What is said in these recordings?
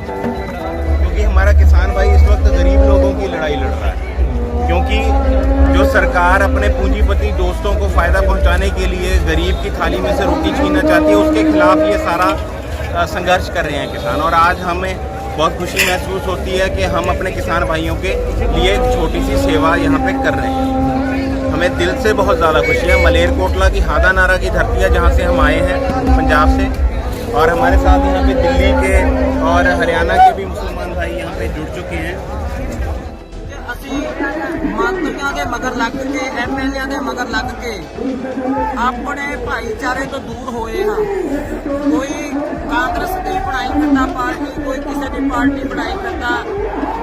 क्योंकि हमारा किसान भाई इस वक्त गरीब लोगों की लड़ाई लड़ रहा है। क्योंकि जो सरकार अपने पूंजीपति दोस्तों को फ़ायदा पहुंचाने के लिए गरीब की थाली में से रोटी छीनना चाहती है, उसके खिलाफ ये सारा संघर्ष कर रहे हैं किसान। और आज हमें बहुत खुशी महसूस होती है कि हम अपने किसान भाइयों के लिए एक छोटी सी सेवा यहाँ पे कर रहे हैं। हमें दिल से बहुत ज़्यादा खुशी है। मलेरकोटला की हादा नारा की धरती है जहाँ से हम आए हैं, पंजाब से, और हमारे साथ यहाँ पे दिल्ली के और हरियाणा के भी मुसलमान भाई यहाँ पे जुड़ चुके हैं। ਮੰਤਰੀਆਂ ਦੇ ਮਗਰ ਲੱਗ ਕੇ ਐਮਐਲਏ ਦੇ ਮਗਰ ਲੱਗ ਕੇ ਆਪਣੇ ਭਾਈਚਾਰੇ ਤੋਂ ਦੂਰ ਹੋਏ ਹਾਂ। ਕੋਈ ਕਾਂਗਰਸ ਦੀ ਬਣਾਈ ਫਿਰਦਾ ਪਾਰਟੀ, ਕੋਈ ਕਿਸੇ ਦੀ ਪਾਰਟੀ ਬਣਾਈ ਫਿਰਦਾ,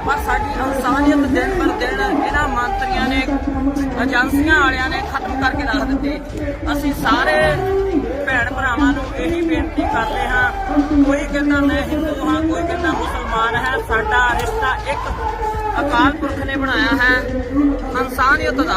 ਪਰ ਸਾਡੀ ਇਨਸਾਨੀਅਤ ਦਿਨ ਪਰ ਦਿਨ ਇਹਨਾਂ ਮੰਤਰੀਆਂ ਨੇ, ਏਜੰਸੀਆਂ ਵਾਲਿਆਂ ਨੇ ਖਤਮ ਕਰਕੇ ਰੱਖ ਦਿੱਤੇ। ਅਸੀਂ ਸਾਰੇ ਭੈਣ ਭਰਾਵਾਂ ਨੂੰ ਇਹੀ ਬੇਨਤੀ ਕਰਦੇ ਹਾਂ, ਕੋਈ ਕਹਿੰਦਾ ਮੈਂ ਹਿੰਦੂ ਹਾਂ, ਕੋਈ ਕਹਿੰਦਾ ਮੁਸਲਮਾਨ ਹੈ, ਸਾਡਾ ਰਿਸ਼ਤਾ ਇੱਕ ਅਕਾਲ ਪੁਰਖ ਨੇ ਬਣਾਇਆ ਹੈ, ਇਨਸਾਨੀਅਤ ਦਾ।